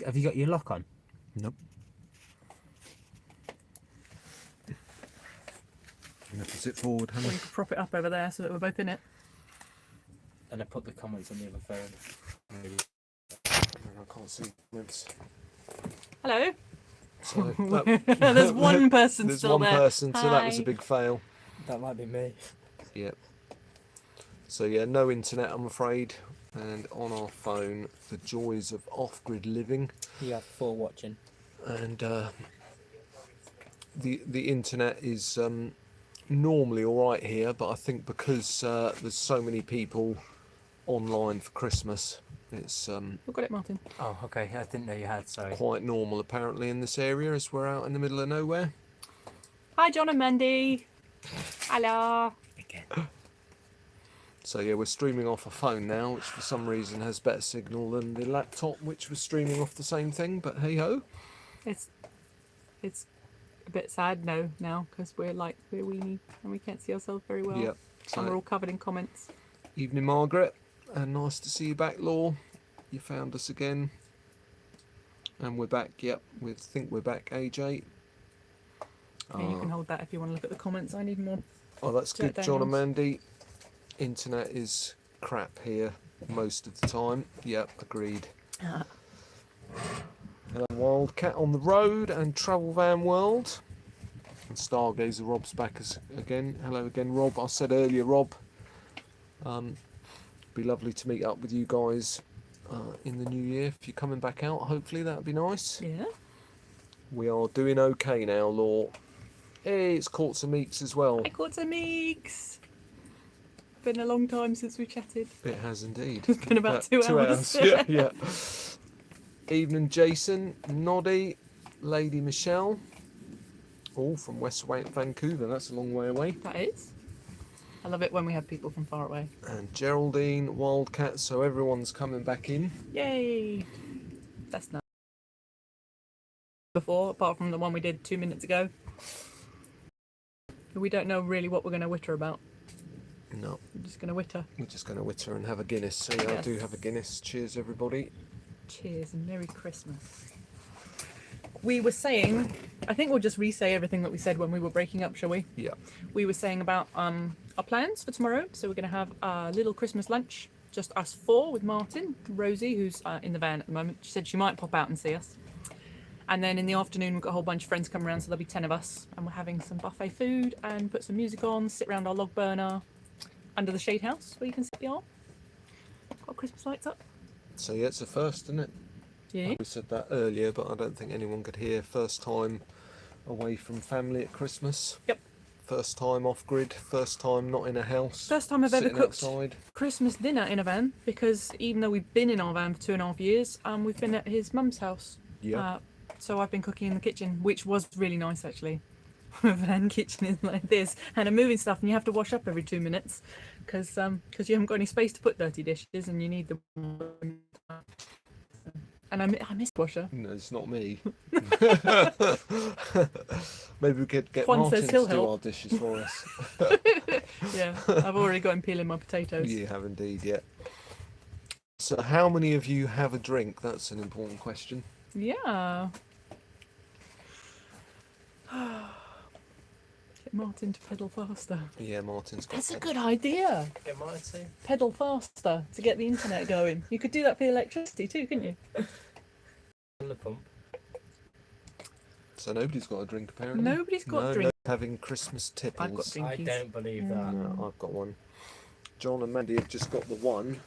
Have you got your lock on? Nope. You have to sit forward, Or Hannah. you could prop it up over there so that we're both in it. And I put the comments on the other phone. Maybe. I can't see comments. Hello. So, There's one person there's still one there. person, so that was a Hi. big fail. That might be me. Yep. So yeah, no internet, I'm afraid. And on our phone, the joys of off-grid living. You have 4 watching. And the internet is normally all right here, but I think because there's so many people online for Christmas, it's We've got it, Martin. Oh, okay. I didn't know you had. Sorry. quite normal apparently in this area, as we're out in the middle of nowhere. Hi, John and Mandy. Hello. Again. So yeah, we're streaming off a phone now, which for some reason has better signal than the laptop, which was streaming off the same thing. But hey ho. It's a bit sad now because we're weenie and we can't see ourselves very well. Yep. And we're So all covered in comments. evening, Margaret, and nice to see you back, Law. You found us again, and we're back. Yep, we think we're back. AJ. Yeah, you can hold that if you want to look at the comments. I need more. Oh, that's good, Jack John and Daniels. Mandy. Internet is crap here most of the time. Yep, agreed. Hello, Wildcat on the road and Travel Van World. And Stargazer Rob's back again. Hello again, Rob. I said earlier, Rob, be lovely to meet up with you guys in the new year. If you're coming back out, hopefully that'd be nice. Yeah. We are doing okay now, Law. Hey, it's Courts and Meeks as well. Hi, Quartz and Meeks. Been a long time since we chatted. It has indeed. It's been about 2 hours. Yeah, yeah. Evening, Jason, Noddy, Lady Michelle. All from West Vancouver. That's a long way away. That is. I love it when we have people from far away. And Geraldine, Wildcat. So everyone's coming back in. Yay! That's nice. Before, apart from the one we did 2 minutes ago. We don't know really what we're going to witter about. No, We're just going to witter. we're just going to witter and have a Guinness. So yeah, I do have a Guinness. Cheers, everybody. Cheers and Merry Christmas. We were saying, I think we'll just re-say everything that we said when we were breaking up, shall we? Yeah. We were saying about our plans for tomorrow. So we're going to have a little Christmas lunch, just us 4 with Martin, Rosie, who's in the van at the moment. She said she might pop out and see us. And then in the afternoon, we've got a whole bunch of friends coming around, so there'll be 10 of us. And we're having some buffet food and put some music on, sit around our log burner under the shade house where you can see the arm. Got Christmas lights up. So yeah, it's a first, isn't it? Yeah. We said that earlier, but I don't think anyone could hear. First time away from family at Christmas. Yep. First time off grid. First time not in a house. First time I've ever sitting cooked outside. Christmas dinner in a van, because even though we've been in our van for 2.5 years, we've been at his mum's house. Yeah. So I've been cooking in the kitchen, which was really nice actually. A van kitchen is like this, and I'm moving stuff, and you have to wash up every 2 minutes because you haven't got any space to put dirty dishes, and you need the. And I miss washer. No, it's not me. Maybe we could get Juan Martin says to he'll do help. our dishes for us. Yeah, I've already got him peeling my potatoes. You have indeed, yeah. So how many of you have a drink? That's an important question. Yeah. Get Martin to pedal faster. Yeah, Martin's got That's a that. good idea. Get Martin. Pedal faster to get the internet going. You could do that for electricity too, couldn't you? On the pump. So nobody's got a drink apparently. Nobody's got no, drink. no having Christmas tipples. I've got drink. I Drinkies. don't believe that. No, I've got one. John and Mandy have just got the one.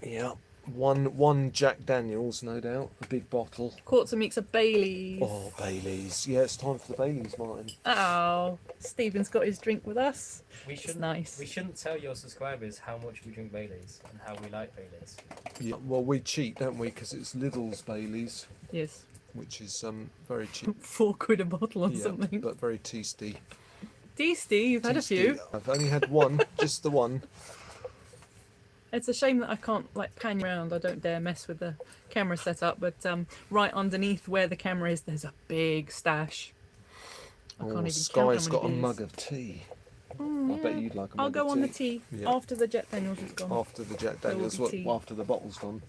Yeah, one Jack Daniels, no doubt. A big bottle. Quartz and Meeks of Baileys. Oh, Baileys. Yeah, it's time for the Baileys, Martin. Oh, Stephen's got his drink with us. We It's shouldn't. nice. We shouldn't tell your subscribers how much we drink Baileys and how we like Baileys. Yeah, well, we cheat, don't we? Because it's Lidl's Baileys, Yes. which is very cheap. £4 a bottle or Yeah, something. but very tasty. Tasty, you've had a Tasty. few. I've only had one, just the one. It's a shame that I can't pan around. I don't dare mess with the camera setup. But right underneath where the camera is, there's a big stash. I can't even count how Sky's many got a beers. mug of tea. I bet you'd like a I'll mug go of on the tea. tea Yeah. after the Jack Daniels is gone. After the Jack There will Daniels, be tea. after the bottle's gone.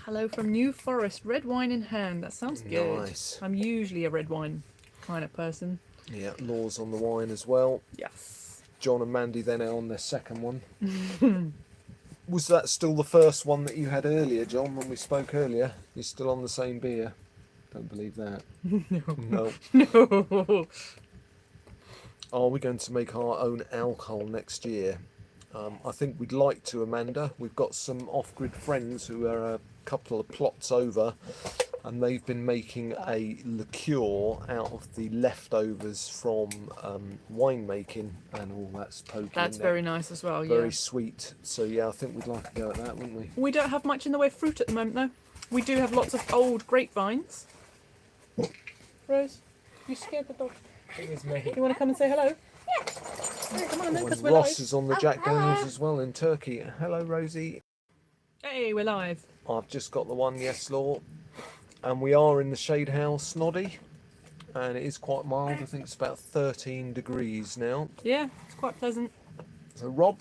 Hello from New Forest, red wine in hand. That sounds good. Nice. I'm usually a red wine kind of person. Yeah, Law's on the wine as well. Yes. John and Mandy then are on their second one. Was that still the first one that you had earlier, John, when we spoke earlier? You're still on the same beer? Don't believe that. No. No. Are we going to make our own alcohol next year? I think we'd like to, Amanda. We've got some off-grid friends who are a couple of plots over, and they've been making a liqueur out of the leftovers from winemaking and all that supposedly. That's very nice as well, Very yeah. sweet. So yeah, I think we'd like to go at that, wouldn't we? We don't have much in the way of fruit at the moment, though. We do have lots of old grapevines. Rose, you scared the dog. I think it's me. You want to come and say hello? Yeah. Come on then, Oh, because and we're Ross live. is on the Oh, Jack Daniels hello. as well in Turkey. Hello, Rosie. Hey, we're live. I've just got the one, yes, Law. And we are in the shade house, Noddy. And it is quite mild. I think it's about 13 degrees now. Yeah, it's quite pleasant. So Rob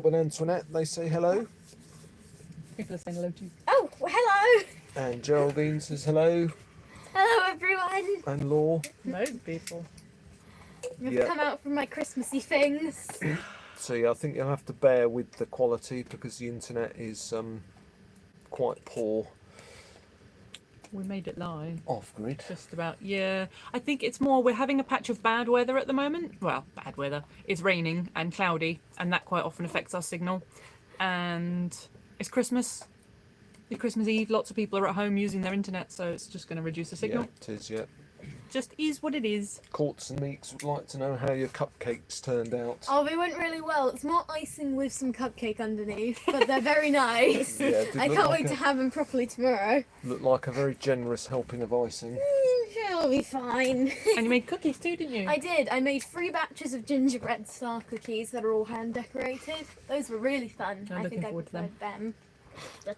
and Antoinette, they say hello. People are saying hello to you. Oh, hello. And Geraldine says hello. Hello, everyone. And Law. Loads of people. I've Yeah. come out from my Christmassy things. So yeah, I think you'll have to bear with the quality because the internet is quite poor We made it live. off-grid. Just about, yeah. I think it's more we're having a patch of bad weather at the moment. Well, bad weather. It's raining and cloudy, and that quite often affects our signal. And it's Christmas. It's Christmas Eve. Lots of people are at home using their internet, so it's just going to reduce the signal. Yeah, it is, yeah. Just is what it is. Courts and Meeks would like to know how your cupcakes turned out. Oh, they went really well. It's more icing with some cupcake underneath, but they're very nice. Yeah, it did I look can't like wait to have them properly tomorrow. Looked like a very generous helping of icing. It'll be fine. And you made cookies too, didn't you? I did. I made 3 batches of gingerbread star cookies that are all hand decorated. Those were really fun. I'm I looking think I forward to them. preferred them.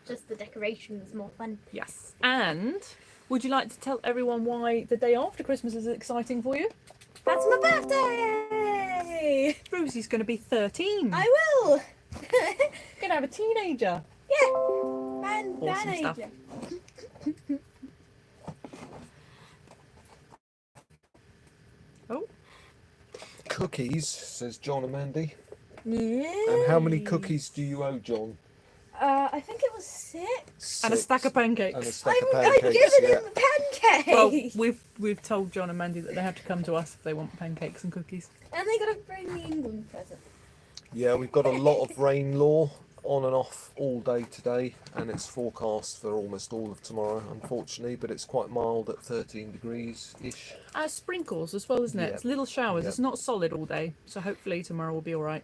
Just the decoration was more fun. Yes. And would you like to tell everyone why the day after Christmas is exciting for you? That's my birthday! Rosie's going to be 13. I will! You're going to have a teenager. Yeah! Awesome stuff. Oh, Cookies, says John and Mandy. Yeah. And how many cookies do you owe, John? I think it was 6. and a stack of pancakes. And a stack of I've pancakes, given yeah. him the pancakes! Well, we've told John and Mandy that they have to come to us if they want pancakes and cookies. And they gotta bring the England present. Yeah, we've got a lot of rain, Law, on and off all day today, and it's forecast for almost all of tomorrow, unfortunately, but it's quite mild at 13 degrees-ish. Sprinkles as well, isn't it? Yeah. It's little showers. Yeah. It's not solid all day, so hopefully tomorrow will be all right.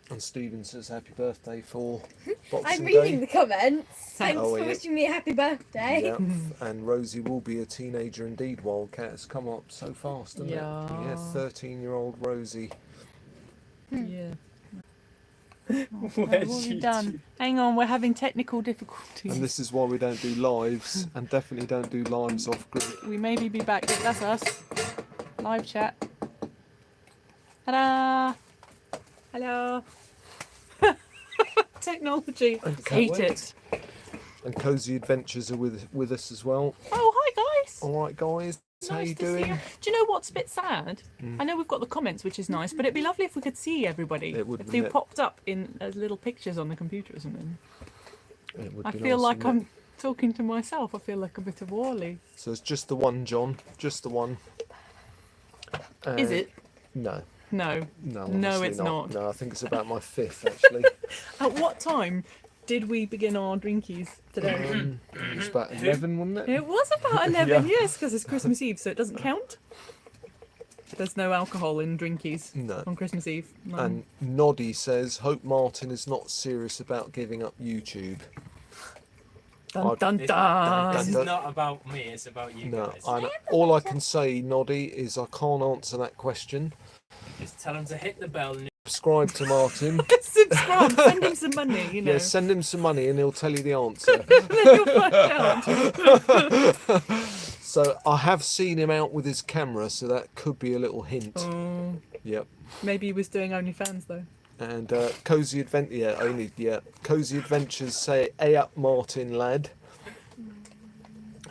And Stephen says happy birthday for I'm Boxing reading Day. the comments. Thanks Oh, for yeah. wishing me a happy birthday. Yep. And Rosie will be a teenager indeed. Wildcat has come up so fast, hasn't it? Yeah. Yeah, 13-year-old Rosie. Yeah. Where's What have we you done? two? Hang on, we're having technical difficulties. And this is why we don't do lives, and definitely don't do lives off grid. We maybe be back. Yeah, that's us. Live chat. Ta-da! Hello. Technology. Okay. Hate it. And Cozy Adventures are with us as well. Oh, hi guys. All right, guys, how Nice you to see doing? you. Do you know what's a bit sad? I know we've got the comments, which is nice, but it'd be lovely if we could see everybody. It would, if they wouldn't it? popped up in as little pictures on the computer or something. It would I be feel nice, like wouldn't it? I'm talking to myself. I feel like a bit of Wally. So it's just the one, John. Just the one. Is it? No. No. No, No, honestly it's not. No, I think it's about my 5th, actually. At what time did we begin our drinkies today? It was about 11, wasn't it? It was about 11, Yeah. yes, because it's Christmas Eve, so it doesn't count. There's no alcohol in drinkies No. on Christmas Eve. No. And Noddy says, hope Martin is not serious about giving up YouTube. Dun I'd- dun This dun. is not about me, it's about you No, guys. all I can say, Noddy, is I can't answer that question. Just tell them to hit the bell and Subscribe to Martin. Subscribe, send him some money, you know. Yeah, send him some money and he'll tell you the answer. Then you'll find out. So I have seen him out with his camera, so that could be a little hint. Oh, Yep. maybe he was doing OnlyFans though. And Cozy Cozy Adventures say, "A up, Martin lad."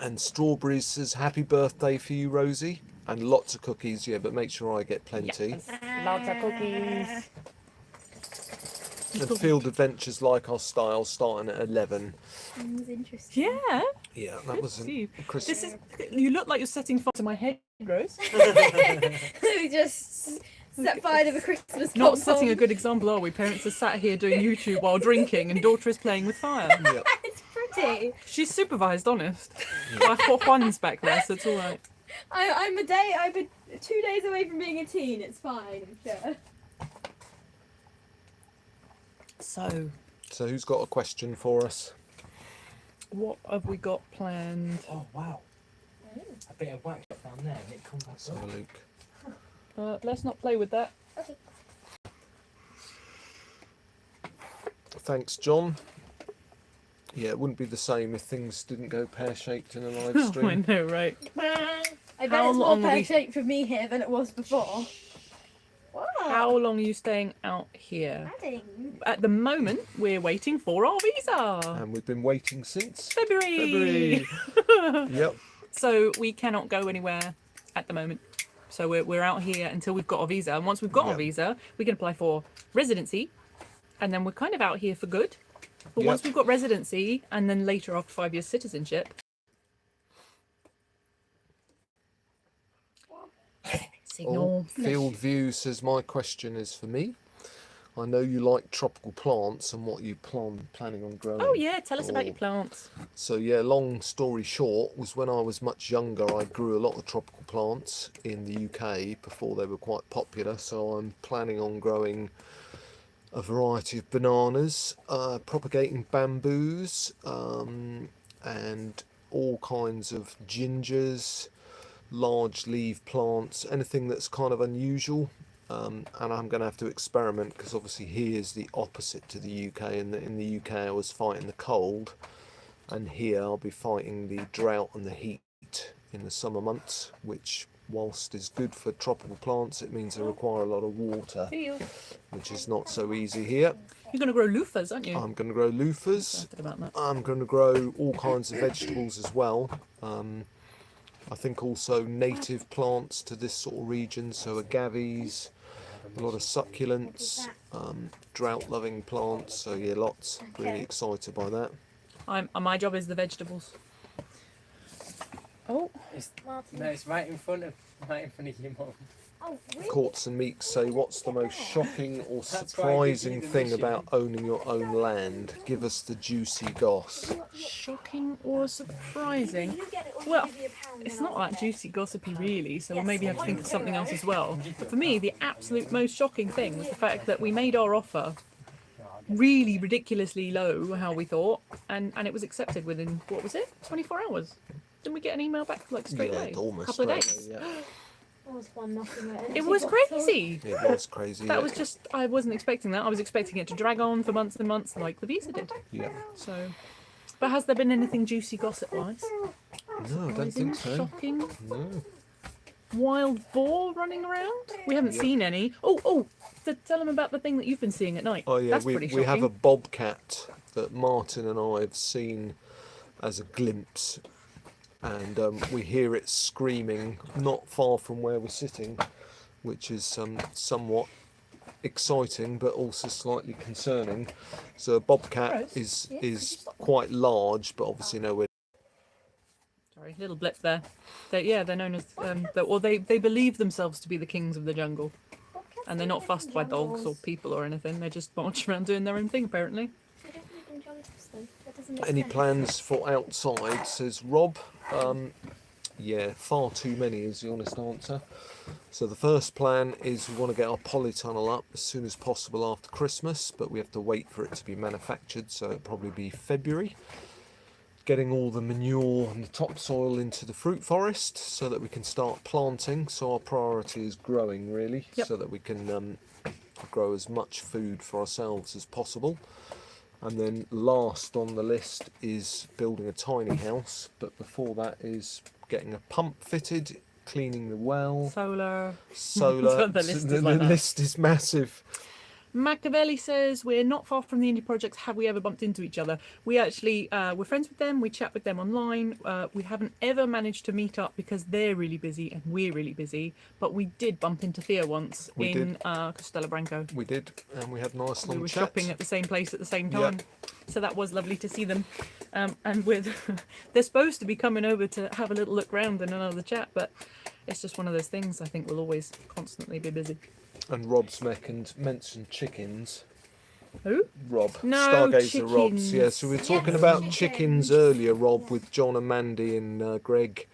And Strawberries says, "Happy birthday for you, Rosie." And lots of cookies, yeah, but make sure I get plenty. Yes. Lots of cookies. And Field Adventures like our style, starting at 11. Sounds interesting. Yeah. Yeah, that was See, Chris. this is. You look like you're setting fire to my head, Rose. We just set fire to the Christmas Not pom-pom. setting a good example, are we? Parents are sat here doing YouTube while drinking, and daughter is playing with fire. Yeah. It's pretty. She's supervised, honest. My Juan's back there, so it's all right. I'm 2 days away from being a teen. It's fine, I'm sure. So, Who's got a question for us? what have we got planned? Oh wow. A bit of wax down there and it comes back Let's have up. a look. Let's not play with that. Thanks, John. Yeah, it wouldn't be the same if things didn't go pear-shaped in a live Oh, I stream. know, right? I bet How it's more long are we- pear-shaped for me here than it was before. Wow. How long are you staying out here? Adding. At the moment, we're waiting for our visa. And we've been waiting since February. February. Yep. So we cannot go anywhere at the moment. So we're out here until we've got our visa. And once we've got our Yep. visa, we can apply for residency. And then we're kind of out here for good. But Yep. once we've got residency, and then later after 5 years citizenship. Signal. Field View says, "My question is for me. I know you like tropical plants and what you planning on growing." Oh yeah, tell us about Oh. your plants. So yeah, long story short, was when I was much younger, I grew a lot of tropical plants in the UK before they were quite popular. So I'm planning on growing a variety of bananas, propagating bamboos, and all kinds of gingers, large leaf plants, anything that's kind of unusual. And I'm going to have to experiment because obviously here's the opposite to the UK. In the UK I was fighting the cold, and here I'll be fighting the drought and the heat in the summer months, which whilst is good for tropical plants, it means they require a lot of water, which is not so easy here. You're going to grow loofahs, aren't you? I'm going to grow loofahs. Excited about that. I'm going to grow all kinds of vegetables as well. I think also native plants to this sort of region, so agaves, a lot of succulents, drought-loving plants. So yeah, lots. Really excited by that. My job is the vegetables. Oh, Martin. No, it's right in front of your mum. Oh, really? Courts and Meeks say, "What's the most shocking or That's why I give surprising you the thing mission. about owning your own land? Give us the juicy goss." shocking or surprising? You get it or Well, you give me a pound It's and not I'll that pay. juicy gossipy really, so we'll Yes, maybe have to I think of know. something else as well. But for me, the absolute most shocking thing was the fact that we made our offer really ridiculously low, how we thought, and it was accepted within, what was it, 24 hours? Didn't we get an email back like straight Yeah, away? almost couple of straight days. away, yeah. That was one nothing. It was crazy. It was crazy. That yeah. was just, I wasn't expecting that. I was expecting it to drag on for months and months like the visa did. Yeah. So, but has there been anything juicy gossip-wise? No, I don't think so. Shocking? No. Wild boar running around? We haven't Yep. seen any. Tell them about the thing that you've been seeing at night. Oh yeah, That's we pretty we have a shocking. bobcat that Martin and I have seen as a glimpse, and we hear it screaming not far from where we're sitting, which is somewhat exciting but also slightly concerning. So a bobcat Gross. is quite large, but obviously nowhere. Sorry, little blip there. They're known as, they believe themselves to be the kings of the jungle. And they're not fussed by dogs or people or anything. They just march around doing their own thing, apparently. Any plans for outside? Says Rob. Yeah, far too many is the honest answer. So the first plan is we want to get our polytunnel up as soon as possible after Christmas, but we have to wait for it to be manufactured, so it'll probably be February. Getting all the manure and the topsoil into the fruit forest so that we can start planting. So our priority is growing really, Yep. so that we can grow as much food for ourselves as possible. And then last on the list is building a tiny house, but before that is getting a pump fitted, cleaning the well, Solar. solar. The list is the like that. list is massive. Machiavelli says, we're not far from the indie projects. Have we ever bumped into each other? We actually, we're friends with them. We chat with them online. We haven't ever managed to meet up because they're really busy and we're really busy. But we did bump into Thea once in Castella Branco. We did, and we had a nice long We were chat. shopping at the same place at the same time. Yep. So that was lovely to see them. And with they're supposed to be coming over to have a little look round and another chat, but it's just one of those things. I think we'll always constantly be busy. And Rob's mentioned chickens. Who? Rob. No, Stargazer Rob's. Yeah, so we were talking Yes, about chickens. chickens earlier, Rob, with John and Mandy and Greg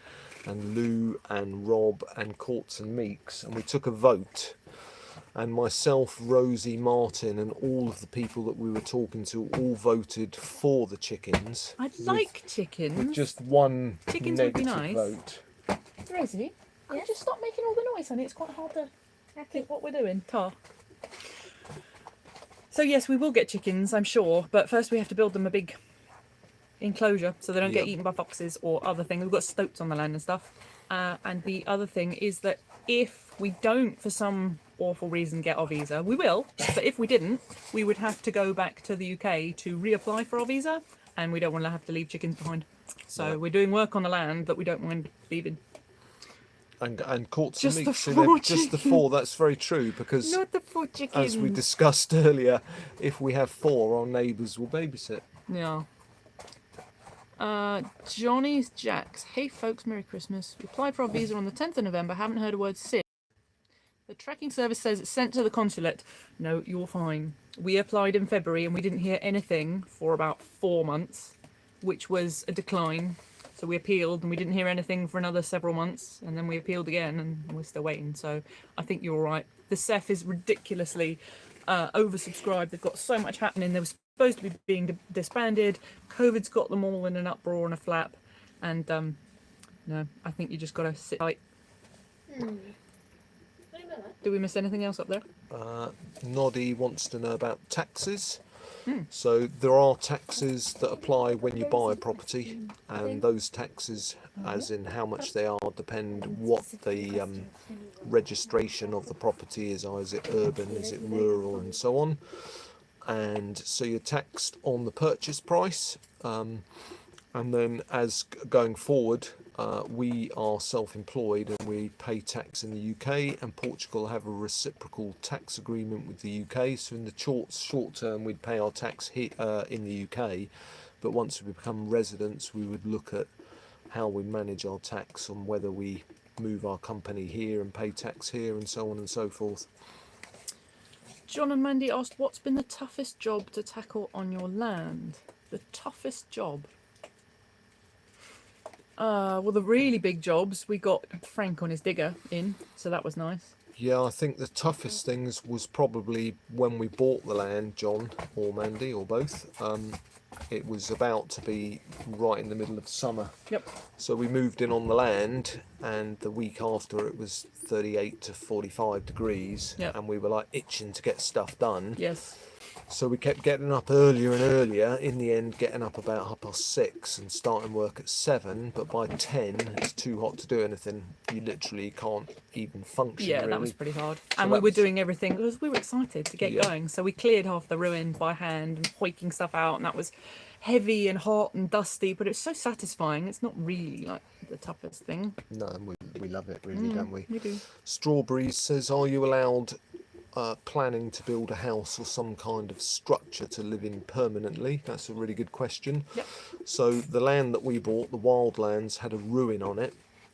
and Lou and Rob and Courts and Meeks. And we took a vote. And myself, Rosie, Martin, and all of the people that we were talking to all voted for the chickens. I'd like chickens. With just one Chickens would be negative nice. vote. Rosie, can you Yes? just stop making all the noise, honey? It's quite hard to think what we're doing. Tar. So yes, we will get chickens, I'm sure, but first we have to build them a big enclosure so they don't get Yep. eaten by foxes or other things. We've got stoats on the land and stuff. And the other thing is that if we don't, for some awful reason, get our visa, we will. But if we didn't, we would have to go back to the UK to reapply for our visa, and we don't want to have to leave chickens behind. So Yeah. we're doing work on the land that we don't mind leaving. And Courts Just and the Meeks, four just the four. That's very true, because Not the 4 chickens. as we discussed earlier, if we have 4, our neighbours will babysit. Yeah. Johnny's Jacks. Hey folks, Merry Christmas. We applied for our visa on the 10th of November. Haven't heard a word since. The tracking service says it's sent to the consulate. No, you're fine. We applied in February and we didn't hear anything for about 4 months, which was a decline. So we appealed and we didn't hear anything for another several months, and then we appealed again and we're still waiting. So I think you're all right. The CEF is ridiculously oversubscribed. They've got so much happening. They were supposed to be being disbanded. COVID's got them all in an uproar and a flap. And no, I think you just got to sit tight. Do we miss anything else up there? Noddy wants to know about taxes. So there are taxes that apply when you buy a property, and those taxes, as in how much they are, depend what the registration of the property is. Is it urban, is it rural, and so on. And so you're taxed on the purchase price, and then as going forward, we are self-employed and we pay tax in the UK, and Portugal have a reciprocal tax agreement with the UK. So in the short term, we'd pay our tax here in the UK, but once we become residents, we would look at how we manage our tax, on whether we move our company here and pay tax here, and so on and so forth. John and Mandy asked, what's been the toughest job to tackle on your land? The toughest job? Well, the really big jobs, we got Frank on his digger in, so that was nice. Yeah, I think the toughest things was probably when we bought the land, John or Mandy or both. It was about to be right in the middle of summer. Yep. So we moved in on the land, and the week after it was 38 to 45 degrees. Yep. And we were like itching to get stuff done. Yes. So we kept getting up earlier and earlier, in the end getting up about 6:30 and starting work at 7, but by 10 it's too hot to do anything. You literally can't even function. Yeah, really. that was pretty hard. So And we that were was- doing everything because we were excited to get Yeah. going. So we cleared half the ruin by hand and hoiking stuff out, and that was heavy and hot and dusty, but it's so satisfying. It's not really like the toughest thing. No, we love it really, don't we? We do. Strawberries says, are you allowed planning to build a house or some kind of structure to live in permanently? That's a really good question. Yep. So the land that we bought, the wildlands, had a ruin on it.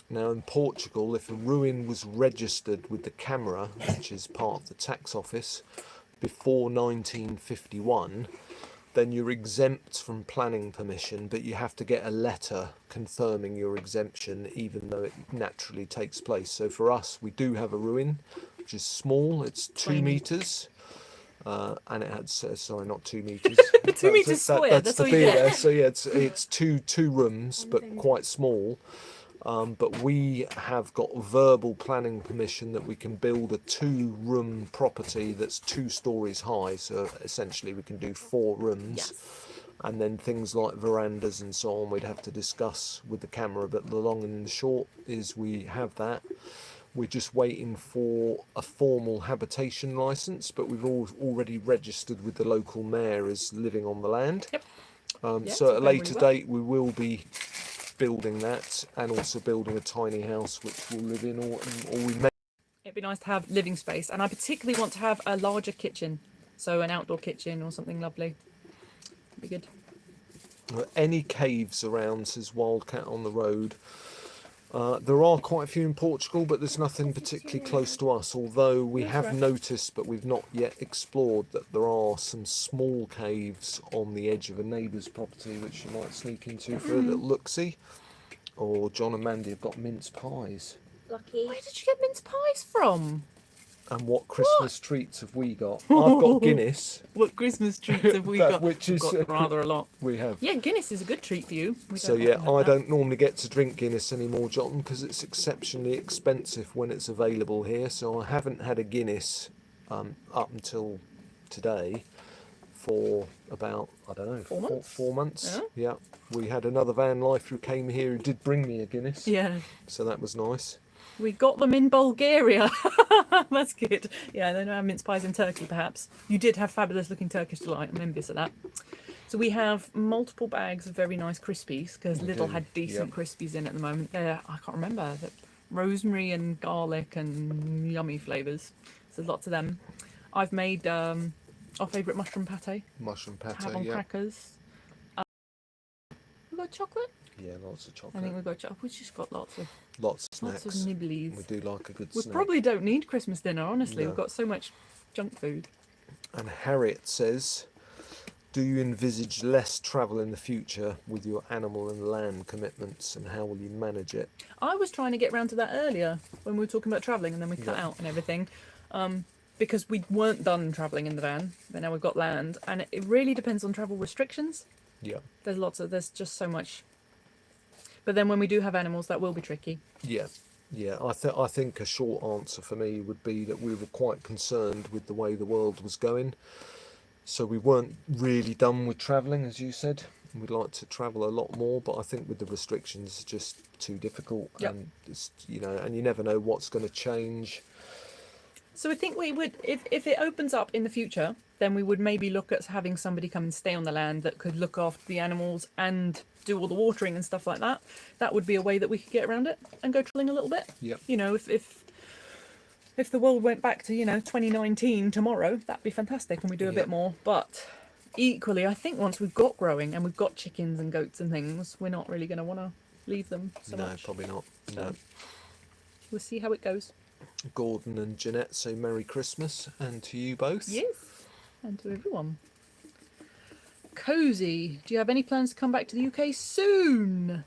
Now in Portugal, if a ruin was registered with the Camera, which is part of the tax office, before 1951, then you're exempt from planning permission, but you have to get a letter confirming your exemption, even though it naturally takes place. So for us, we do have a ruin, which is small. It's 2 Tiny. meters, and it had sorry, not 2 meters. 2 meters square, that's the all you figure get. there. So yeah, it's two rooms, but quite small. But we have got verbal planning permission that we can build a 2-room property that's 2 stories high. So essentially, we can do 4 rooms. Yes. And then things like verandas and so on we'd have to discuss with the camera, but the long and the short is we have that. We're just waiting for a formal habitation license, but we've already registered with the local mayor as living on the land. Yep. Yeah, So at a going later really well. date we will be building that, and also building a tiny house which we'll live in, or we may. It'd be nice to have living space, and I particularly want to have a larger kitchen, so an outdoor kitchen or something lovely. Be good. Any caves around, says Wildcat on the road. There are quite a few in Portugal, but there's nothing particularly close to us, although we That's have right. noticed, but we've not yet explored, that there are some small caves on the edge of a neighbour's property which you might sneak into for a little look-see. Or John and Mandy have got mince pies. Lucky. Where did you get mince pies from? And what Christmas treats have we got? I've got Guinness. What Christmas treats have we That got? which We've is, got rather a lot. We have. Yeah, Guinness is a good treat for you. We So don't yeah, often have I that. don't normally get to drink Guinness anymore, John, because it's exceptionally expensive when it's available here. So I haven't had a Guinness up until today for about, I don't know, 4 months? 4 months. Yeah. Yeah, we had another van life who came here who did bring me a Guinness. Yeah, So that was nice. we got them in Bulgaria. That's good. Yeah, they don't have mince pies in Turkey, perhaps. You did have fabulous looking Turkish delight. I'm envious of that. So we have multiple bags of very nice crispies, because We Lidl do, had decent yep. crispies in at the moment. I can't remember. Rosemary and garlic and yummy flavours. So lots of them. I've made our favourite mushroom pate Mushroom to have pate, on yeah. crackers. We've got chocolate. Yeah, lots of I chocolate. think we've got chocolate. We've just got lots of Lots of snacks. nibblies. We do like a good We snack. probably don't need Christmas dinner, honestly. No. We've got so much junk food. And Harriet says, do you envisage less travel in the future with your animal and land commitments, and how will you manage it? I was trying to get round to that earlier when we were talking about travelling, and then we cut Yeah. out and everything. Because we weren't done travelling in the van, but now we've got land, and it really depends on travel restrictions. Yeah. There's just so much. But then when we do have animals, that will be tricky. Yeah. I think a short answer for me would be that we were quite concerned with the way the world was going. So we weren't really done with travelling, as you said. We'd like to travel a lot more, but I think with the restrictions, it's just too difficult. Yep. And it's, and you never know what's going to change. So I think we would, if it opens up in the future, then we would maybe look at having somebody come and stay on the land that could look after the animals and do all the watering and stuff like that. That would be a way that we could get around it and go travelling a little bit. Yep. If the world went back to 2019 tomorrow, that'd be fantastic, and we do a bit Yep. more. But equally, I think once we've got growing and we've got chickens and goats and things, we're not really going to want to leave them so No, much. probably not. So- No. We'll see how it goes. Gordon and Jeanette say Merry Christmas, and to you both. Yes, and to everyone. Cozy, do you have any plans to come back to the UK soon?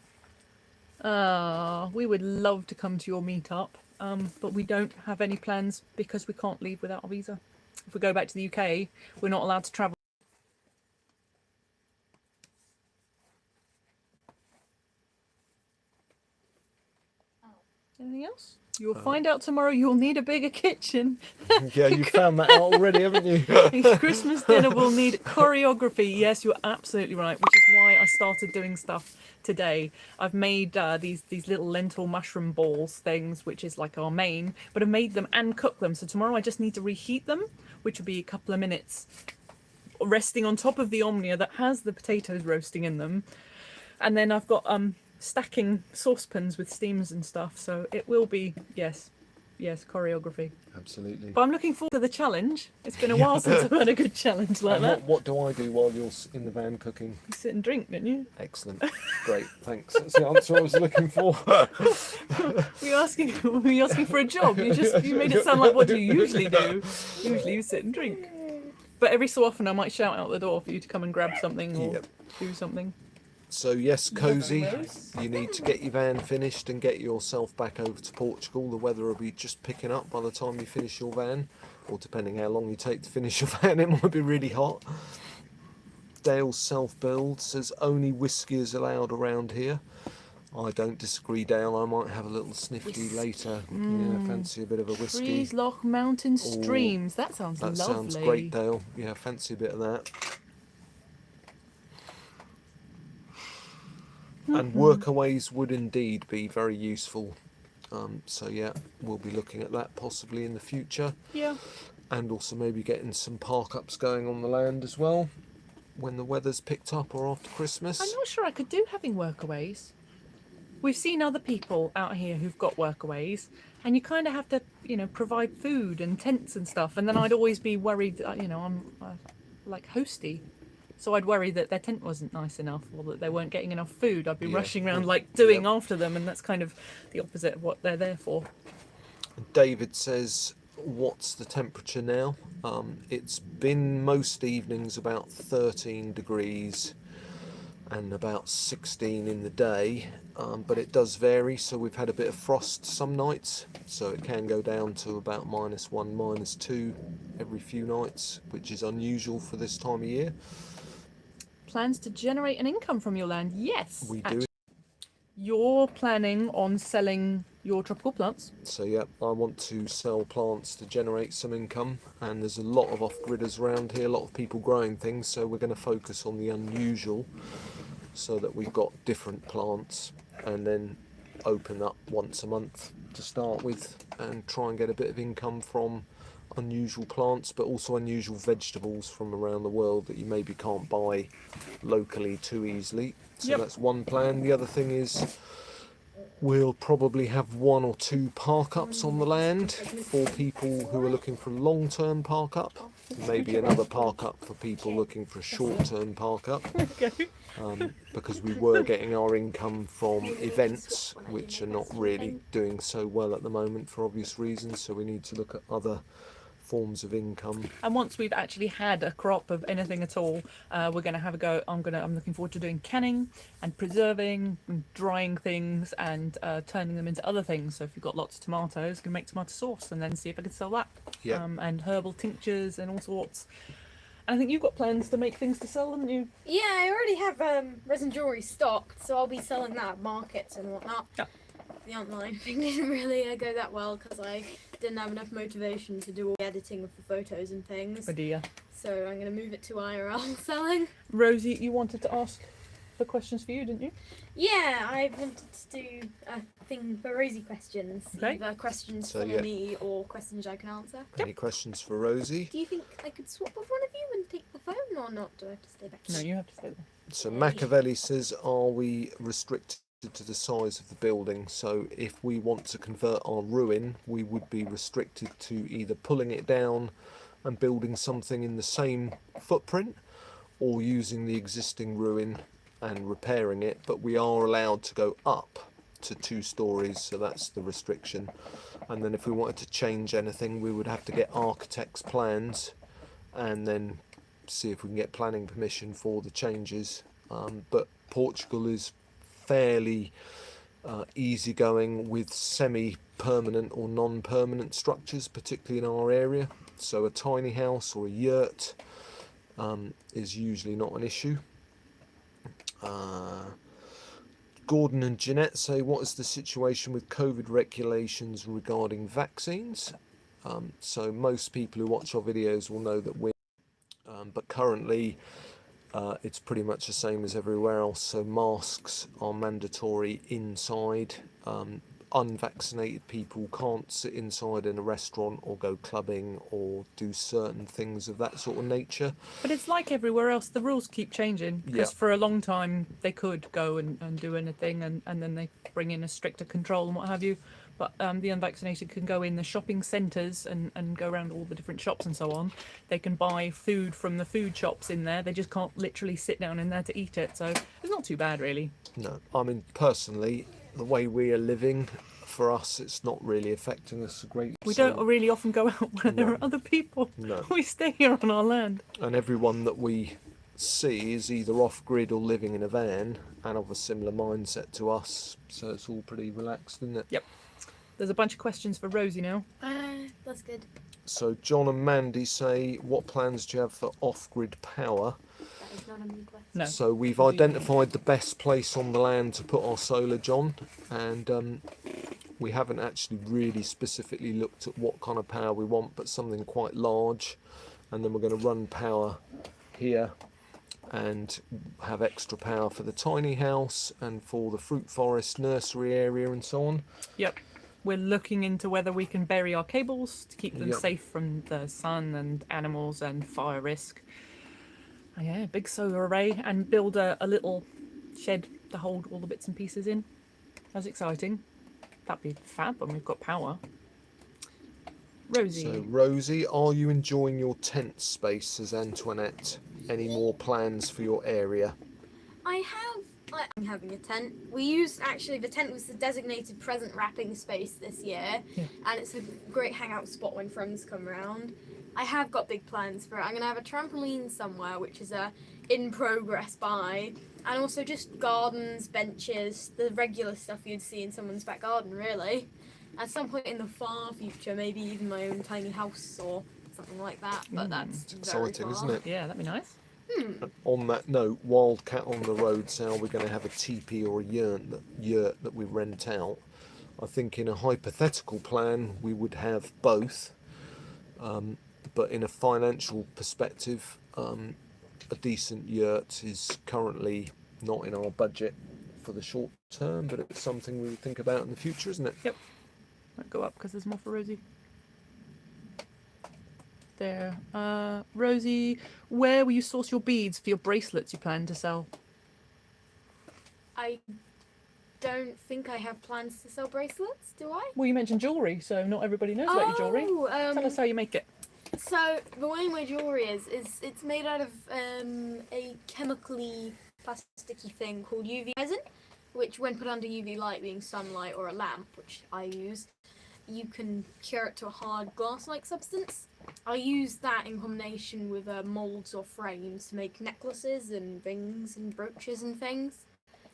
We would love to come to your meetup, but we don't have any plans because we can't leave without a visa. If we go back to the UK, we're not allowed to travel. Anything else? You'll find out tomorrow you'll need a bigger kitchen. Yeah, you found that out already, haven't you? Christmas dinner will need choreography. Yes, you're absolutely right, which is why I started doing stuff today. I've made these little lentil mushroom balls things, which is like our main, but I've made them and cooked them. So tomorrow I just need to reheat them, which will be a couple of minutes, resting on top of the Omnia that has the potatoes roasting in them. And then I've got stacking saucepans with steams and stuff. So it will be, yes, choreography. Absolutely. But I'm looking forward to the challenge. It's been a while since I've had a good challenge like And that. what do I do while you're in the van cooking? You sit and drink, don't you? Excellent. Great. Thanks. That's the answer I was looking for. Were you asking for a job? You made it sound like, what do you usually do? Usually you sit and drink. But every so often I might shout out the door for you to come and grab something or Yep. do something. So yes, Cozy, Rose? you need to get your van finished and get yourself back over to Portugal. The weather will be just picking up by the time you finish your van, or depending how long you take to finish your van, it might be really hot. Dale Self-Build says only whiskey is allowed around here. I don't disagree, Dale. I might have a little snifty later. Yeah, fancy a bit of a whiskey. Trees, loch, mountains, Oh, streams. That sounds That lovely. sounds great, Dale. Yeah, fancy a bit of that. And workaways would indeed be very useful. So yeah, we'll be looking at that possibly in the future. Yeah. And also maybe getting some park ups going on the land as well when the weather's picked up or after Christmas. I'm not sure I could do having workaways. We've seen other people out here who've got workaways, and you kind of have to, provide food and tents and stuff. And then I'd always be worried that, I'm like hosty. So I'd worry that their tent wasn't nice enough or that they weren't getting enough food. I'd be Yeah. rushing around like doing Yep. after them, and that's kind of the opposite of what they're there for. David says, what's the temperature now? It's been most evenings about 13 degrees and about 16 in the day, but it does vary. So we've had a bit of frost some nights, so it can go down to about -1, -2 every few nights, which is unusual for this time of year. Plans to generate an income from your land? Yes. We do. actually. You're planning on selling your tropical plants? So yeah, I want to sell plants to generate some income, and there's a lot of off-gridders around here, a lot of people growing things, so we're going to focus on the unusual so that we've got different plants, and then open up once a month to start with and try and get a bit of income from unusual plants, but also unusual vegetables from around the world that you maybe can't buy locally too easily. So Yep. that's one plan. The other thing is we'll probably have 1 or 2 park ups on the land for people who are looking for a long-term park up. Maybe another park up for people looking for a short-term park up. Because we were getting our income from events, which are not really doing so well at the moment for obvious reasons. So we need to look at other forms of income. And once we've actually had a crop of anything at all, we're going to have a go. I'm looking forward to doing canning and preserving and drying things and turning them into other things. So if you've got lots of tomatoes, I can make tomato sauce and then see if I can sell that. Yeah. And herbal tinctures and all sorts. And I think you've got plans to make things to sell, haven't you? Yeah, I already have resin jewellery stocked, so I'll be selling that at markets and whatnot. Yeah. The online thing didn't really go that well because I didn't have enough motivation to do all the editing of the photos and things. Oh dear. So I'm going to move it to IRL selling. Rosie, you wanted to ask for questions for you, didn't you? Yeah, I wanted to do a thing for Rosie questions. Okay. Either questions So, for yeah. me or questions I can answer. Any questions for Rosie? Do you think I could swap with one of you and take the phone or not? Do I have to stay back? No, you have to stay there. So Machiavelli says, are we restricted to the size of the building? So if we want to convert our ruin, we would be restricted to either pulling it down and building something in the same footprint, or using the existing ruin and repairing it. But we are allowed to go up to 2 stories, so that's the restriction. And then if we wanted to change anything, we would have to get architect's plans and then see if we can get planning permission for the changes. But Portugal is fairly easygoing with semi-permanent or non-permanent structures, particularly in our area. So a tiny house or a yurt is usually not an issue. Gordon and Jeanette say, what is the situation with COVID regulations regarding vaccines? So most people who watch our videos will know that we're but currently it's pretty much the same as everywhere else. So masks are mandatory inside. Unvaccinated people can't sit inside in a restaurant or go clubbing or do certain things of that sort of nature. But it's like everywhere else, the rules keep changing. Because Yeah. for a long time they could go and do anything, and then they bring in a stricter control and what have you. But the unvaccinated can go in the shopping centres and go around all the different shops and so on. They can buy food from the food shops in there. They just can't literally sit down in there to eat it. So it's not too bad, really. No, I mean, personally, the way we are living, for us, it's not really affecting us a great We so- don't really often go out where there No. are other people. No. We stay here on our land. And everyone that we see is either off-grid or living in a van and of a similar mindset to us. So it's all pretty relaxed, isn't it? Yep. There's a bunch of questions for Rosie now. That's good. So John and Mandy say, what plans do you have for off-grid power? That is not a me question. No. So we've identified the best place on the land to put our solar, John, and we haven't actually really specifically looked at what kind of power we want, but something quite large. And then we're going to run power here and have extra power for the tiny house and for the fruit forest nursery area and so on. Yep. We're looking into whether we can bury our cables to keep them Yep. safe from the sun and animals and fire risk. Yeah, big solar array, and build a little shed to hold all the bits and pieces in. That's exciting. That'd be fab when we've got power. Rosie. So, Rosie, are you enjoying your tent space as Antoinette? Any more plans for your area? I'm having a tent. We used, actually, the tent was the designated present wrapping space this year, Yeah. and it's a great hangout spot when friends come around. I have got big plans for it. I'm going to have a trampoline somewhere, which is a in progress buy, and also just gardens, benches, the regular stuff you'd see in someone's back garden, really. At some point in the far future, maybe even my own tiny house or something like that, but that's It's very exciting, far. isn't it? Yeah, that'd be nice. On that note, Wildcat on the Roads, are we going to have a teepee or a yurt that we rent out? I think in a hypothetical plan we would have both, but in a financial perspective, a decent yurt is currently not in our budget for the short term, but it's something we would think about in the future, isn't it? Yep. Might go up because there's more for Rosie. There. Rosie, where will you source your beads for your bracelets you plan to sell? I don't think I have plans to sell bracelets, do I? Well, you mentioned jewellery, so not everybody knows about your jewellery. Tell us how you make it. So the way my jewellery is it's made out of a chemically plasticky thing called UV resin, which when put under UV light, being sunlight or a lamp, which I use, you can cure it to a hard glass-like substance. I use that in combination with moulds or frames to make necklaces and rings and brooches and things.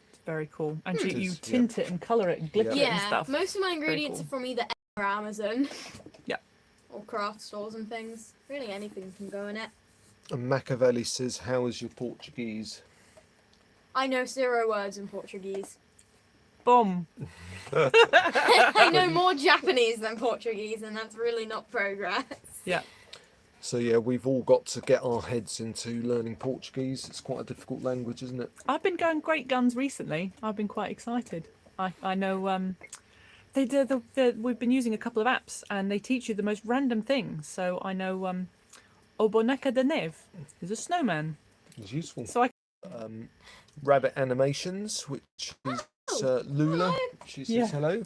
It's very cool. And It you is, tint it and colour it and glitter it and Yeah, stuff. most of my ingredients cool. are from either or Amazon. Yeah. Or craft stores and things. Really anything can go in it. And Machiavelli says, how is your Portuguese? I know 0 words in Portuguese. Bomb. I know more Japanese than Portuguese, and that's really not progress. Yeah. So yeah, we've all got to get our heads into learning Portuguese. It's quite a difficult language, isn't it? I've been going great guns recently. I've been quite excited. I know they do we've been using a couple of apps and they teach you the most random things. So I know O Boneca de Neve is a snowman. It's useful. So I Rabbit Animations, which is Lula. She says Yeah. hello.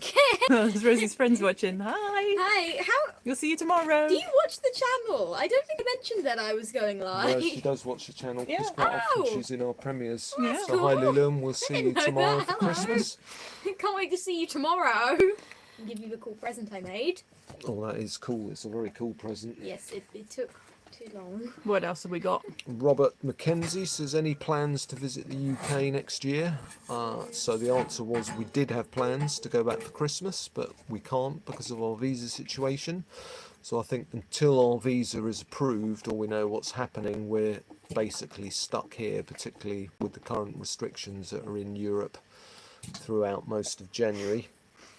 there's Rosie's friends watching. Hi. Hi, how You'll see you tomorrow. do you watch the channel? I don't think I mentioned that I was going live. No, she does watch the channel because Yeah. quite often Oh. she's in our premieres. Yeah. So hi Cool. Lula, and we'll see you know tomorrow that. for Hello. Christmas. Can't wait to see you tomorrow. And give you the cool present I made. Oh, that is cool. It's a very cool present. Yes, it took too long. What else have we got? Robert Mackenzie says, any plans to visit the UK next year? So the answer was we did have plans to go back for Christmas, but we can't because of our visa situation. So I think until our visa is approved or we know what's happening, we're basically stuck here, particularly with the current restrictions that are in Europe throughout most of January.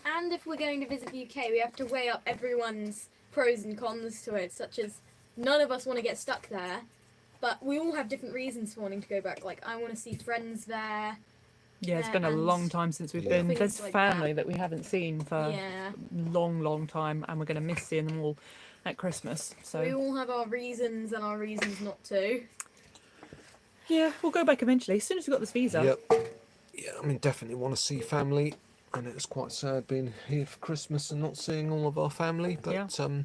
And if we're going to visit the UK, we have to weigh up everyone's pros and cons to it, such as none of us want to get stuck there, but we all have different reasons for wanting to go back. Like, I want to see friends there. Yeah, it's been a and long time since we've Yeah. been. things There's like family that we haven't seen for Yeah. a long time, and we're going to miss seeing them all at Christmas. We So all have our reasons and our reasons not to. yeah, we'll go back eventually as soon as we've got this visa. Yep. Yeah, I mean, definitely want to see family, and it's quite sad being here for Christmas and not seeing all of our family. But Yeah.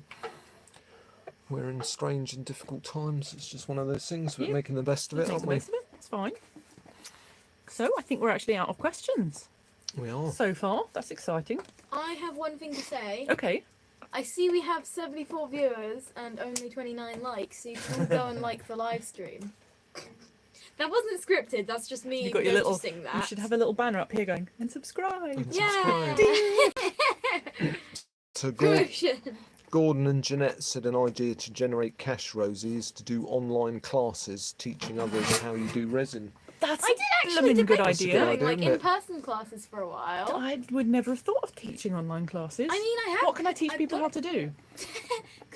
we're in strange and difficult times. It's just one of those things. We're Yeah. making the best of it, Make aren't the we? best of it. It's fine. So I think we're actually out of questions We are. so far. That's exciting. I have one thing to say. Okay. I see we have 74 viewers and only 29 likes, so you can go and like the live stream. That wasn't scripted, that's just me You got your little. noticing that. You should have a little banner up here going and subscribe. And Yeah! So Promotion! Gordon and Jeanette said an idea to generate cash, Rosie, is to do online classes teaching others how you do resin. That's I did a actually blooming good debate That's a good idea. idea. doing like isn't it? in-person classes for a while. I would never have thought of teaching online classes. I mean, I have. What can I teach I've people done how to do?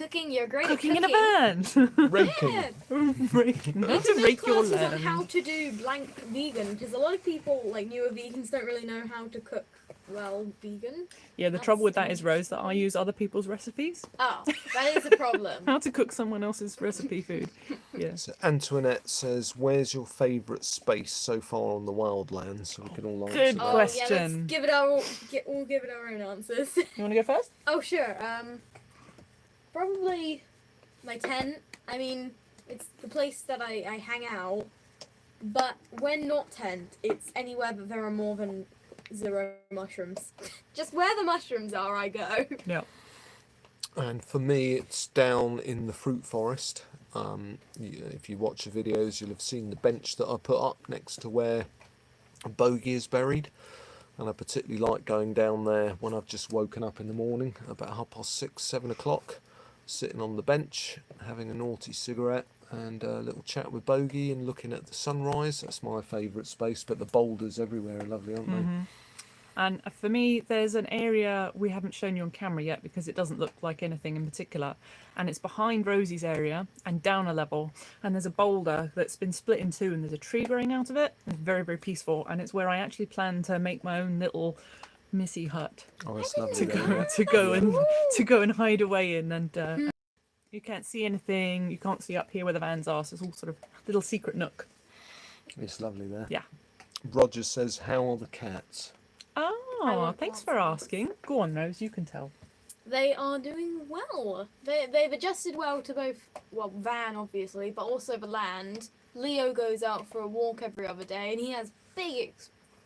cooking. You're great Cooking in at a cooking. van. Raking. Yeah. Raking. How Need to to make rake your classes on land. how to do blank vegan, because a lot of people, like newer vegans, don't really know how to cook well vegan. Yeah, the That's trouble with that is, interesting. Rose, that I use other people's recipes. Oh, that is a problem. How to cook someone else's recipe food. Yeah. So Antoinette says, "Where's your favourite space so far on the wildlands?" So we can all answer Good that. Oh yeah, let's question. give it our we'll give it our own answers. You want to go first? Oh sure. Probably my tent. I mean, it's the place that I hang out. But when not tent, it's anywhere that there are more than 0 mushrooms. Just where the mushrooms are, I go. Yeah. And for me, it's down in the fruit forest. If you watch the videos, you'll have seen the bench that I put up next to where Bogey is buried. And I particularly like going down there when I've just woken up in the morning, about 6:30, 7 o'clock, sitting on the bench, having a naughty cigarette and a little chat with Bogey and looking at the sunrise. That's my favourite space, but the boulders everywhere are lovely, aren't they? And for me, there's an area we haven't shown you on camera yet because it doesn't look like anything in particular. And it's behind Rosie's area and down a level. And there's a boulder that's been split in two and there's a tree growing out of it. It's very, very peaceful. And it's where I actually plan to make my own little Missy hut Oh, that's I lovely. didn't there. know. to go and hide away in. And you can't see anything. You can't see up here where the vans are. So it's all sort of little secret nook. It's lovely there. Yeah. Roger says, "How are the cats?" Oh, want thanks for answers. asking. Go on, Rose, you can tell. They are doing well. They've adjusted well to both, well, van obviously, but also the land. Leo goes out for a walk every other day, and he has big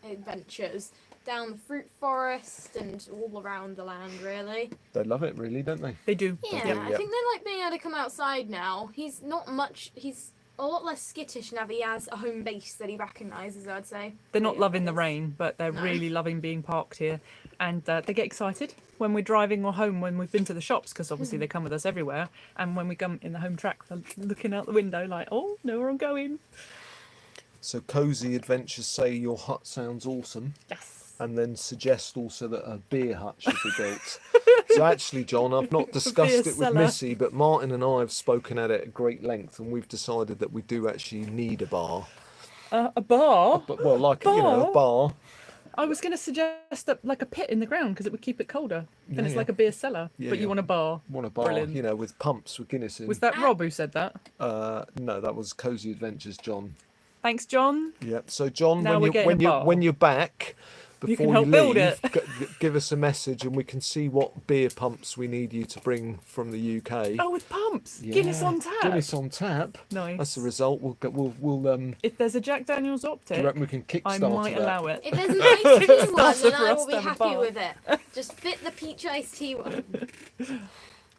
adventures down the fruit forest and all around the land, really. They love it, really, don't they? They do. Yeah, Yeah. I think they like being able to come outside now. He's not much. He's a lot less skittish now that he has a home base that he recognises, I'd say. They're not Yeah, loving the it is. rain, but they're No. really loving being parked here. And they get excited when we're driving or home when we've been to the shops, because obviously they come with us everywhere. And when we come in the home track, they're looking out the window like, oh, know where I'm going. So Cozy Adventures say your hut sounds awesome, Yes. and then suggest also that a beer hut should be built. So actually, John, I've not discussed beer it with cellar. Missy, but Martin and I have spoken at it at great length, and we've decided that we do actually need a bar. A bar? But well, like you know, a bar. I was going to suggest like a pit in the ground because it would keep it colder. Then Yeah, it's yeah. like a beer cellar, Yeah, but you yeah. want a bar. Want a bar, Brilliant. you know, with pumps with Guinness in. Was that Rob who said that? No, that was Cozy Adventures, John. Thanks, John. Yep. So John, Now we're getting a bar. when you're back, You before can help build leave, it. give us a message and we can see what beer pumps we need you to bring from the UK. Oh, with pumps. Guinness Yeah, on tap. Guinness on tap. Nice. That's the result. We'll If there's a Jack Daniel's do you Optic, reckon we can I kickstart might that? allow it. If there's an iced tea one, That's then for I us will to be have a happy bar. with it. Just fit the peach iced tea one.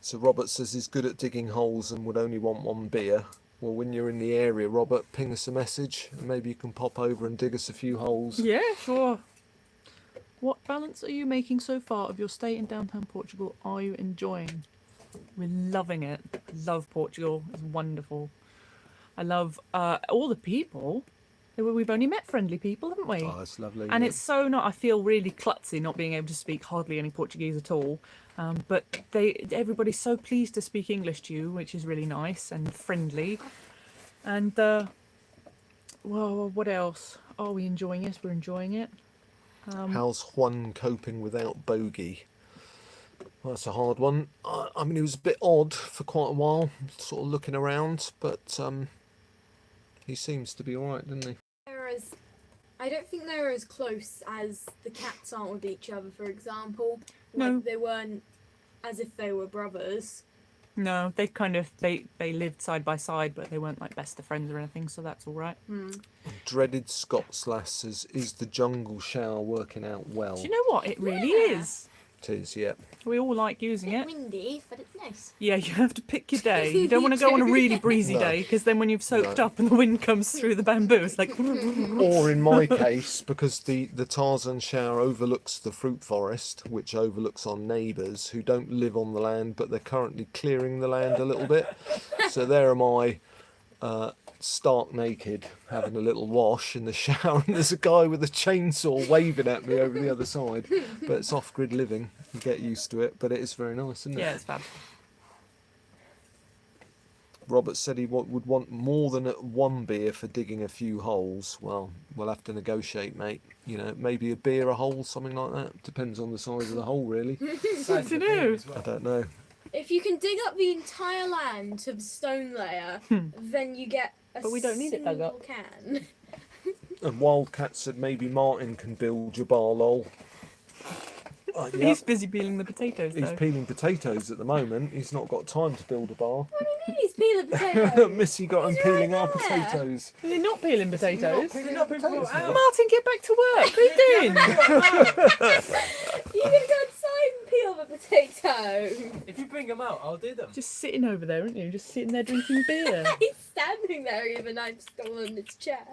So Robert says he's good at digging holes and would only want one beer. Well, when you're in the area, Robert, ping us a message and maybe you can pop over and dig us a few holes. Yeah, sure. What balance are you making so far of your stay in downtown Portugal? Are you enjoying? We're loving it. Love Portugal. It's wonderful. I love all the people. We've only met friendly people, haven't we? Oh, that's lovely. And yeah. it's so not. I feel really klutzy not being able to speak hardly any Portuguese at all. But everybody's so pleased to speak English to you, which is really nice and friendly. And well, what else? Are we enjoying it? We're enjoying it. How's Juan coping without Bogey? Well, that's a hard one. I mean, he was a bit odd for quite a while, sort of looking around, but he seems to be all right, doesn't he? I don't think they're as close as the cats aren't with each other, for example. No. Like, they weren't as if they were brothers. No, they kind of they lived side by side, but they weren't like best of friends or anything, so that's all right. Dreaded Scots lass says, "Is the jungle shower working out well?" Do you know what? It really Yeah. is. It is, yeah. We all like using Bit it. windy, but it's nice. Yeah, you have to pick your day. You don't want to go on a really breezy No. day because then when you've soaked No. up and the wind comes through the bamboo, it's like. Or in my case, because the Tarzan shower overlooks the fruit forest, which overlooks our neighbours who don't live on the land, but they're currently clearing the land a little bit. So there am I, stark naked, having a little wash in the shower, and there's a guy with a chainsaw waving at me over the other side. But it's off-grid living. You get used to it, but it is very nice, isn't it? Yeah, it's fab. Robert said he would want more than one beer for digging a few holes. Well, we'll have to negotiate, mate. You know, maybe a beer a hole, something like that. Depends on the size of the hole, really. Size of the beer as well. I don't know. If you can dig up the entire land to the stone layer, then you get a But we don't need it dug single up. can. And Wildcat said maybe Martin can build your bar, lol. Yep. He's busy peeling the potatoes, He's though. peeling potatoes at the moment. He's not got time to build a bar. What do you mean he's peeling potatoes? Missy got him He's peeling right our there. potatoes. Is he not peeling potatoes? Peeling our potatoes, mate. Martin, get back to work. What are you doing? You're gonna go inside and peel the potato. If you bring them out, I'll do them. Just sitting over there, aren't you? Just sitting there drinking beer. He's standing there even I've stolen his chair.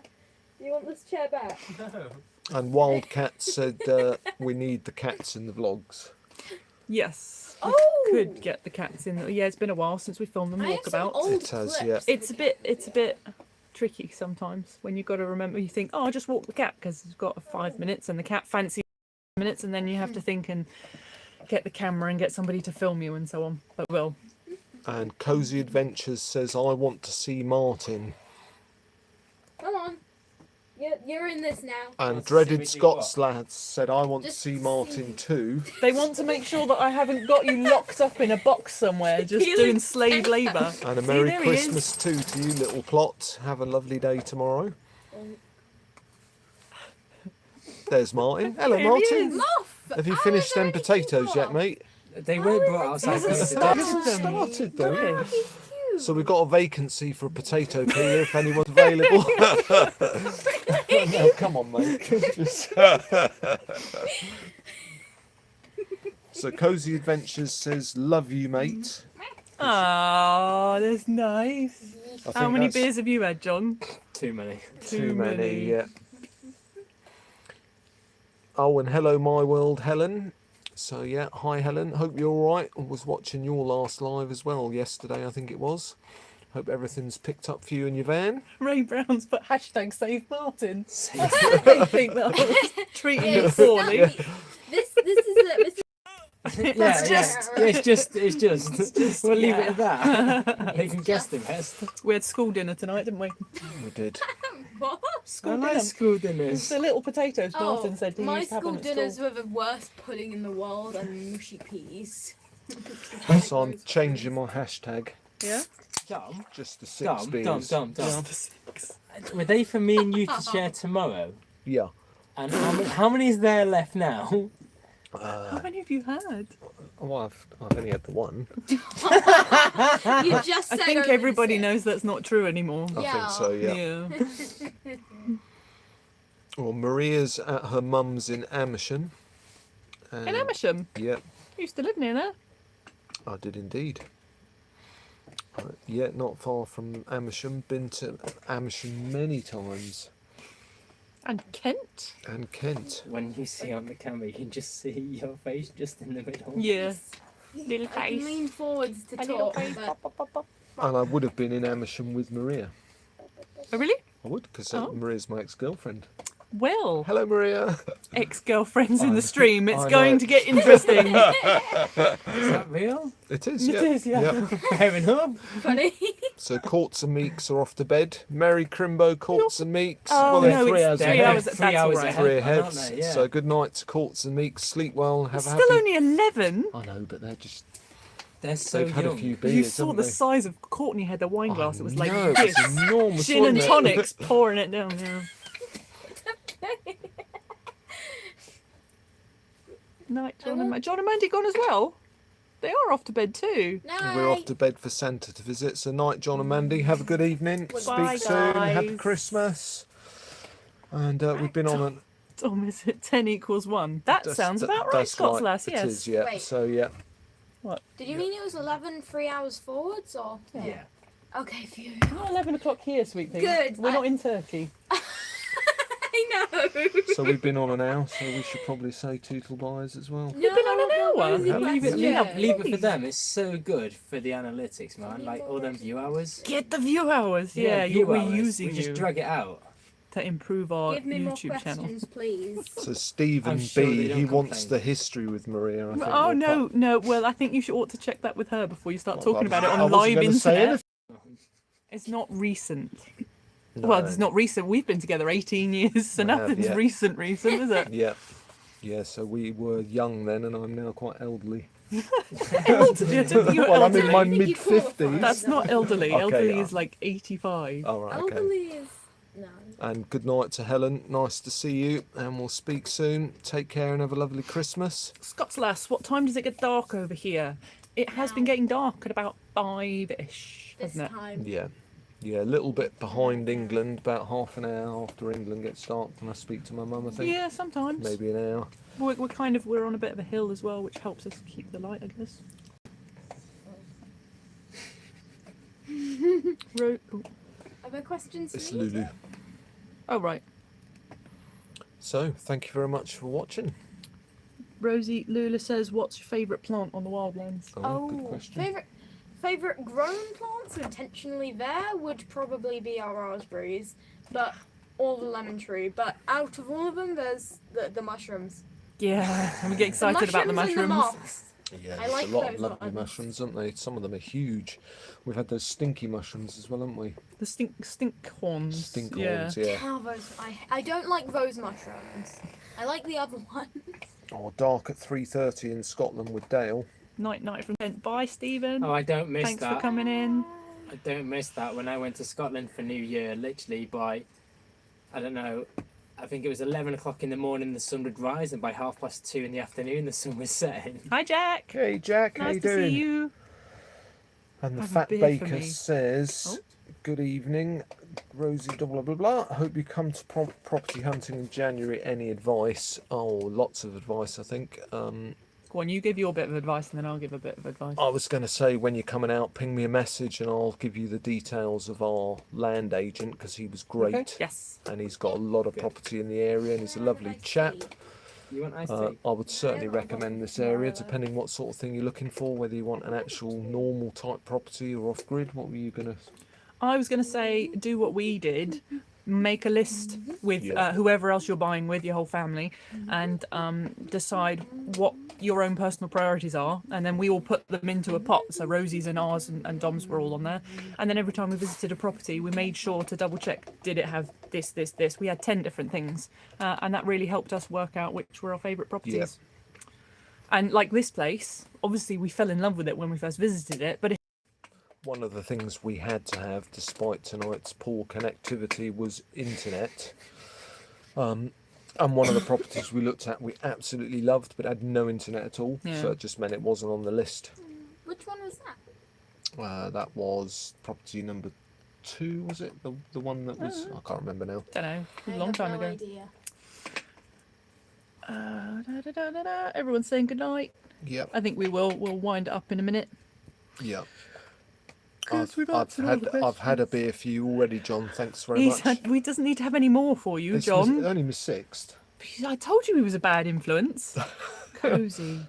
You want this chair back? No. And Wildcat said we need the cats in the vlogs. Yes. We Oh! could get the cats in. Yeah, it's been a while since we filmed them I have some walkabout. old It has, clips yeah. of It's the a bit tricky sometimes when you've got to remember. You think, oh, I'll just walk the cat because it's got 5 minutes, and the cat fancies minutes, and then you have to think and get the camera and get somebody to film you and so on. But we'll. And Cozy Adventures says I want to see Martin. Come on. You're in this now. And Let's see Dreaded what you Scots lads said I want Just to see see. Martin too. They want to make sure that I haven't got you locked up in a box somewhere, just Peeling doing slave labour. And a See, Merry there he is. Christmas too to you, little plot. Have a lovely day tomorrow. There's Martin. Hello, There he Martin. is. Moth! Have you I finished was them already potatoes too yet, off. mate? They weren't brought outside He the hasn't other day. Started though. Yeah. He's cute. So we've got a vacancy for a potato peeler if anyone's available. No, come on, mate. Just- So Cozy Adventures says, love you, mate. Ah, that's nice. I How think many that's beers have you had, John? Too many. Too many, yeah. Oh, and hello, my world, Helen. So yeah, hi Helen. Hope you're all right. I was watching your last live as well yesterday, I think it was. Hope everything's picked up for you in your van. Ray Brown's put hashtag save Martin. I think that I was treating Yeah, him it's poorly. not me. This is it. It's just. We'll leave it at that. They can guess the just- best. We had school dinner tonight, didn't we? We did. What? School I dinner. like school It's dinners. the little potatoes Oh, Martin said he my used to have school them at dinners school. were the worst pudding in the world and mushy peas. So I'm changing my hashtag Yeah? Dumb. just to six beers. Dumb. Just Were they for me and you to share tomorrow? Yeah. And how many is there left now? How many have you had? Well, I've only had the one. You just I said think only everybody six. knows that's not true anymore. I Yeah. think so, yeah. Well, Maria's at her mum's in Amersham. In and- Amersham. Yeah, I used to live near there. I did indeed. Yeah, not far from Amersham. Been to Amersham many times. And Kent. And Kent. When you see on the camera, you can just see your face just in the middle. Yeah. Little I can face. lean forwards to A little talk, face. but And I would have been in Amersham with Maria. Oh, really? I would, because Oh. Maria's my ex-girlfriend. Well, Hello, Maria. ex-girlfriends in I- the stream. It's I going know. to get interesting. Is that real? It is, It yeah. is, yeah. Fair enough. funny. So Courts and Meeks are off to bed. Merry Crimbo, Courts and Meeks. Oh, they're no, 3 it's hours 3 ahead. hours. 3 That's hours all right. ahead. Three aren't ahead. they? Yeah. So good night to Courts and Meeks. Sleep well. Have It's a still happy... only 11. I know, but they're just... They're so They've had young. a few beers, You saw haven't the they? size of Courtney had the wine glass. It was like No, this. it's enormous, Gin and wasn't it? tonics pouring it down. Yeah. Night, John and Mandy gone as well. They are off to bed too. No. We're off to bed for Santa to visit. So night, John and Mandy. Have a good evening. Bye, Speak soon. Happy guys. Christmas. And we've been on an... Tom, is it 10 equals 1? That sounds about right, That's Scots right. lass, It yes. is, yeah. Wait. So, yeah. Did you mean it was 11 3 hours forwards or? Yeah. Okay, phew. Not 11 o'clock here, sweet pea. Good. We're not in Turkey. I know. So we've been on an hour, so we should probably say toodle byes as well. We've been on an hour. No, Leave it, Yeah. leave it for them. It's so good for the analytics, man. Like all them view hours. Get the view hours. Yeah, view we're hours. using We just you drag it out. to improve our Give me more YouTube channel. questions, please. So Stephen I'm sure they B, don't he wants complain. the history with Maria. I think Oh we'll no, put- no. Well, I think you should ought to check that with her before you start Well, talking about it I on wasn't live gonna say internet. anything. It's not recent. No. Well, it's not recent. We've been together 18 years, so We have, nothing's yeah. recent, is it? Yeah. Yeah, so we were young then, and I'm now quite elderly. Elderly. I don't think you're Well, I'm in elderly. my I think you qualify. mid-50s. That's not elderly. Okay, Elderly is like 85. All right, okay. Elderly is no. And good night to Helen. Nice to see you, and we'll speak soon. Take care and have a lovely Christmas. Scott's Lass, what time does it get dark over here? It has been getting dark at about 5-ish, This hasn't it? time. Yeah. Yeah, a little bit behind England, about half an hour after England gets dark when I speak to my mum, I think. Yeah, sometimes. Maybe an hour. We're on a bit of a hill as well, which helps us keep the light, I guess. Other questions? It's for me? Lulu. Oh, right. So, thank you very much for watching. Rosie Lula says, what's your favourite plant on the wildlands? Oh, good question. Favorite grown plants intentionally there would probably be our raspberries, but or the lemon tree. But out of all of them, there's the mushrooms. Yeah, we get excited about the And the mushrooms. moths. Yeah, I there's like a lot of those lovely ones. mushrooms, aren't they? Some of them are huge. We've had those stinky mushrooms as well, haven't we? The stink horns. Stink yeah. horns, yeah. Oh, I don't like those mushrooms. I like the other ones. Oh, dark at 3:30 in Scotland with Dale. Night from Kent. Bye, Stephen. Oh, I don't miss Thanks that. for coming in. I don't miss that. When I went to Scotland for New Year, literally by, I don't know, I think it was 11 o'clock in the morning, the sun would rise, and by 2:30 in the afternoon, the sun was setting. Hi, Jack. Hey, Jack, how Nice you to doing? see you. And the Have a Fat beer for Baker me. says, Oh. good evening, Rosie, blah, blah, blah. Hope you come to property hunting in January. Any advice? Oh, lots of advice, I think. Go on, you give your bit of advice and then I'll give a bit of advice. I was going to say, when you're coming out, ping me a message and I'll give you the details of our land agent, because he was great. Okay. Yes. And he's got a lot of property in the area, and he's a lovely chap. You want iced I tea? would certainly recommend this area, depending what sort of thing you're looking for, whether you want an actual normal type property or off-grid. What were you going to... I was going to say, do what we did. Make a list with Yeah. whoever else you're buying with, your whole family, and decide what your own personal priorities are. And then we all put them into a pot. So Rosie's and ours and Dom's were all on there. And then every time we visited a property, we made sure to double check, did it have this, this, this? We had 10 different things. And that really helped us work out which were our favourite properties. And like this place, obviously we fell in love with it when we first visited it, but One of the things we had to have, despite tonight's poor connectivity, was internet. And one of the properties we looked at, we absolutely loved, but had no internet at all. Yeah. So it just meant it wasn't on the list. Which one was that? That was property number 2, was it? The one that was... I can't remember now. don't know, I a long have time no ago. idea. Everyone's saying goodnight. Yep. I think we'll wind it up in a minute. Yep. 'Cause we've answered all the I've had a beer for you already, John. Thanks very He's much. we doesn't need to have any more for you, This John. was only my 6th. I told you he was a bad influence. Cozy.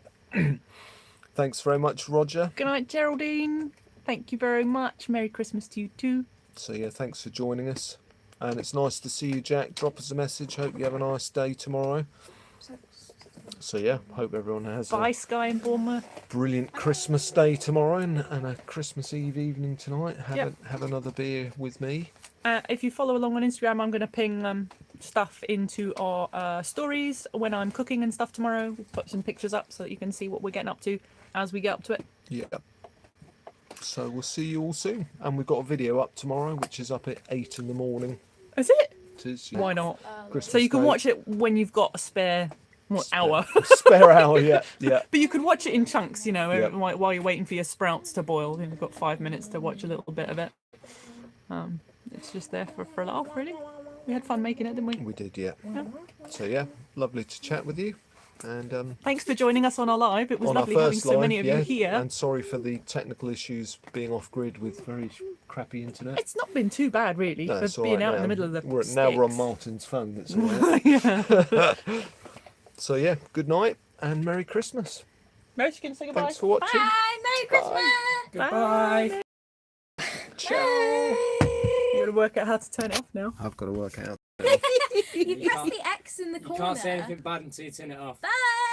Thanks very much, Roger. Good night, Geraldine. Thank you very much. Merry Christmas to you too. So yeah, thanks for joining us. And it's nice to see you, Jack. Drop us a message. Hope you have a nice day tomorrow. So yeah, hope everyone has Bye, a Sky and Bournemouth. brilliant Christmas day tomorrow and a Christmas Eve evening tonight. Have another beer with me. If you follow along on Instagram, I'm going to ping stuff into our stories when I'm cooking and stuff tomorrow. We'll put some pictures up so that you can see what we're getting up to as we get up to it. Yeah. So we'll see you all soon. And we've got a video up tomorrow, which is up at 8 in the morning. Is it? It is, yeah. Why not? Christmas So you can Day. watch it when you've got a spare hour. Spare hour, yeah. But you could watch it in chunks, you know, Yeah. while you're waiting for your sprouts to boil. You've got 5 minutes to watch a little bit of it. It's just there for a laugh, really. We had fun making it, didn't we? We did, yeah. Yeah. So yeah, lovely to chat with you. And Thanks for joining us on our live. It was on our lovely having first so live, many of yeah. you here. And sorry for the technical issues being off grid with very crappy internet. It's not been too bad, really, No, it's for all being right out in now. the middle of the Now we're on sticks. Martin's phone. That's all right. Yeah. So yeah, good night and Merry Christmas. Rose, you going to say goodbye? Thanks for watching. Bye! Merry Christmas! Goodbye. Ciao. You're going to work out how to turn it off now. I've got to work out. You You press can't- the X in the You corner. can't say anything bad until you turn it off. Bye!